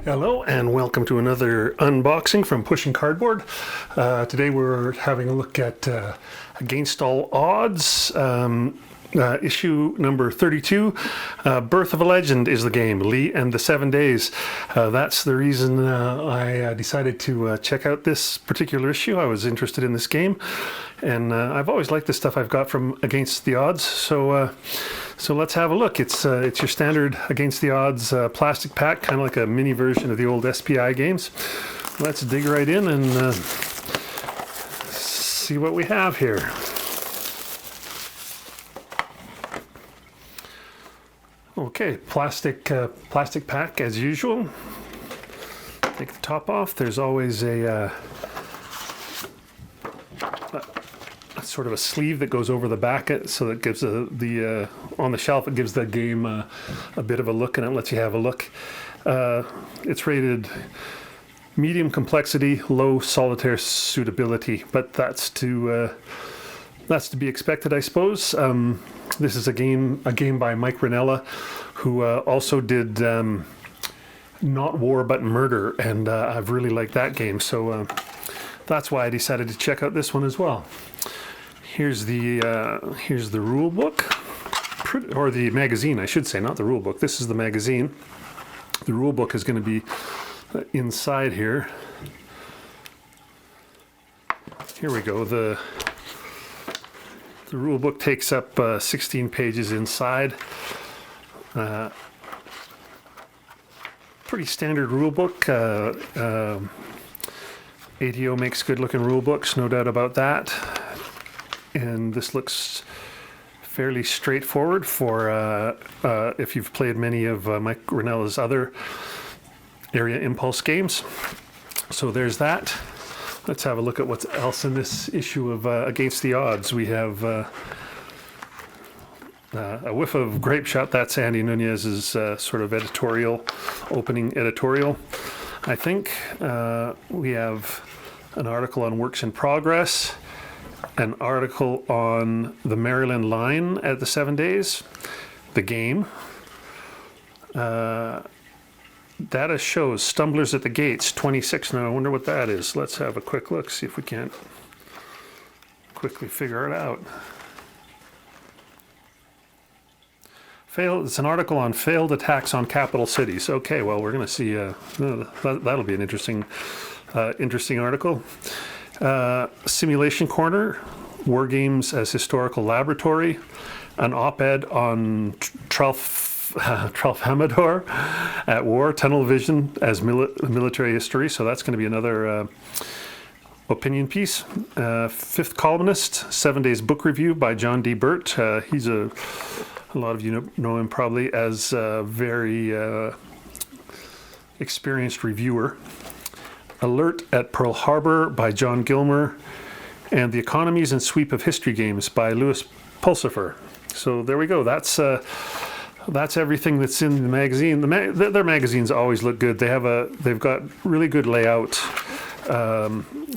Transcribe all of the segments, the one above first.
Hello and welcome to another unboxing from Pushing Cardboard. Today we're having a look at Against All Odds, issue number 32. Birth of a Legend is the game, Lee and the 7 Days. That's the reason I decided to check out this particular issue. I was interested in this game, and I've always liked the stuff I've got from Against the Odds, so let's have a look. It's your standard Against the Odds plastic pack, kind of like a mini version of the old SPI games. Let's dig right in and see what we have here. Okay, plastic pack as usual. Take the top off. There's always a sort of a sleeve that goes over the back, so that gives the on the shelf, it gives the game a bit of a look, and it lets you have a look. It's rated medium complexity, low solitaire suitability, but that's to be expected, I suppose. This is a game by Mike Rinella, who also did Not War But Murder, and I've really liked that game, so that's why I decided to check out this one as well. Here's the rule book, or the magazine, I should say, not the rule book. This is the magazine. The rule book is going to be inside here. Here we go. The rule book takes up 16 pages inside. Pretty standard rule book. ATO makes good looking rule books, no doubt about that. And this looks fairly straightforward for if you've played many of Mike Rinella's other area impulse games. So there's that. Let's have a look at what's else in this issue of Against the Odds. We have a whiff of Grape Shot. That's Andy Nunez's sort of opening editorial. I think we have an article on Works in Progress, an article on the Maryland line at the 7 Days, the game. Data shows Stumblers at the Gates, 26. Now I wonder what that is. Let's have a quick look, see if we can't quickly figure it out. It's an article on failed attacks on capital cities. Okay, well, we're going to see, that'll be an interesting article. Simulation Corner, War Games as Historical Laboratory, an op-ed on Tralfamadore at War, Tunnel Vision as military history, so that's going to be another opinion piece. Fifth Columnist, 7 Days Book Review by John D. Burt. He's a lot of you know him probably as a very experienced reviewer. Alert at Pearl Harbor by John Gilmer, and The Economies and Sweep of History Games by Louis Pulsifer. So there we go. That's everything that's in the magazine. Their magazines always look good. They've got really good layout.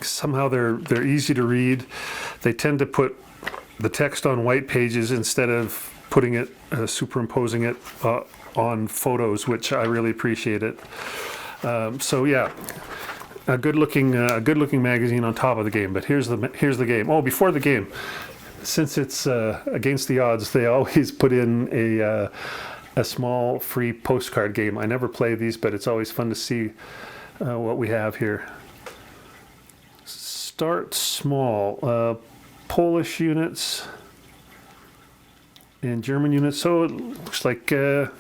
Somehow they're easy to read. They tend to put the text on white pages instead of putting it, superimposing it on photos, which I really appreciate it. So yeah. A good-looking magazine on top of the game. But here's the game. Oh, before the game, since it's Against the Odds, they always put in a small free postcard game. I never play these, but it's always fun to see what we have here. Start small. Polish units and German units. So it looks like a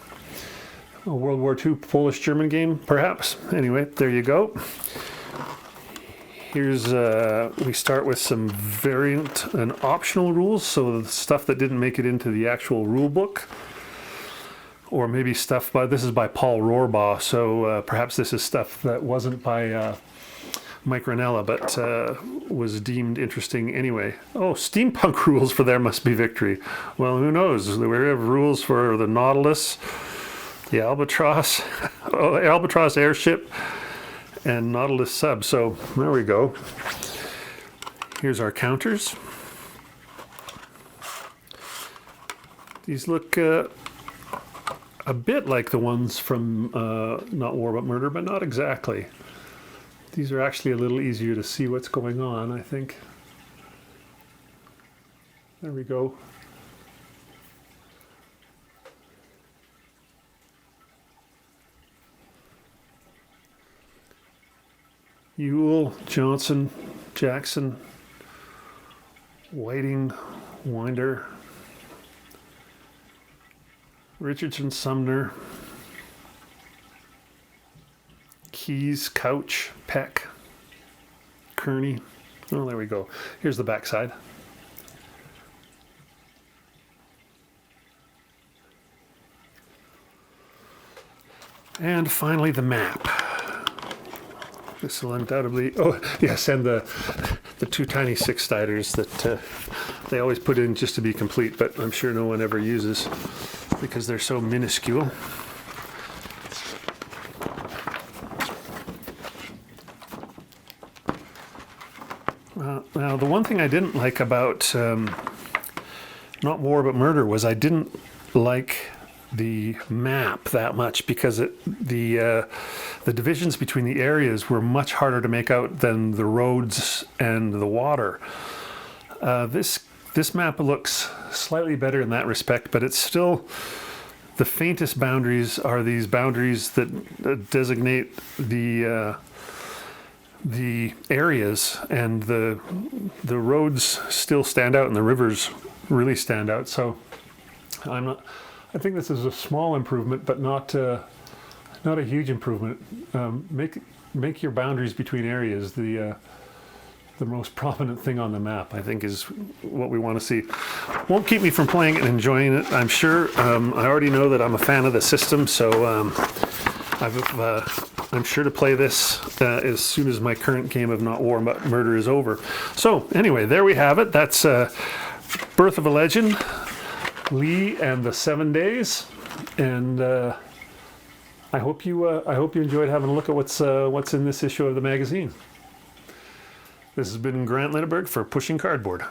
World War II Polish-German game, perhaps. Anyway, there you go. Here's, we start with some variant and optional rules, so the stuff that didn't make it into the actual rule book, or maybe stuff this is by Paul Rohrbaugh, so perhaps this is stuff that wasn't by Mike Rinella, but was deemed interesting anyway. Oh, steampunk rules for There Must Be Victory. Well, who knows? We have rules for the Nautilus, the Albatross, Albatross airship, and Nautilus sub. So there we go. Here's our counters. These look a bit like the ones from Not War But Murder, but not exactly. These are actually a little easier to see what's going on, I think. There we go. Ewell, Johnson, Jackson, Whiting, Winder, Richardson, Sumner, Keys, Couch, Peck, Kearney. Oh, there we go. Here's the backside. And finally the map. This will undoubtedly, oh yes, and the two tiny 6-siders that they always put in just to be complete, but I'm sure no one ever uses because they're so minuscule. Now the one thing I didn't like about Not War But Murder was I didn't like the map that much because the divisions between the areas were much harder to make out than the roads and the water. This map looks slightly better in that respect, but it's still, the faintest boundaries are these boundaries that designate the areas, and the roads still stand out and the rivers really stand out. So I think this is a small improvement, but not a huge improvement. Make your boundaries between areas the most prominent thing on the map, I think, is what we want to see. Won't keep me from playing it and enjoying it, I'm sure. I already know that I'm a fan of the system, so I'm sure to play this as soon as my current game of Not War But Murder is over. So anyway, there we have it. That's Birth of a Legend, Lee and the 7 Days, and I hope you enjoyed having a look at what's in this issue of the magazine. This has been Grant Linneberg for Pushing Cardboard.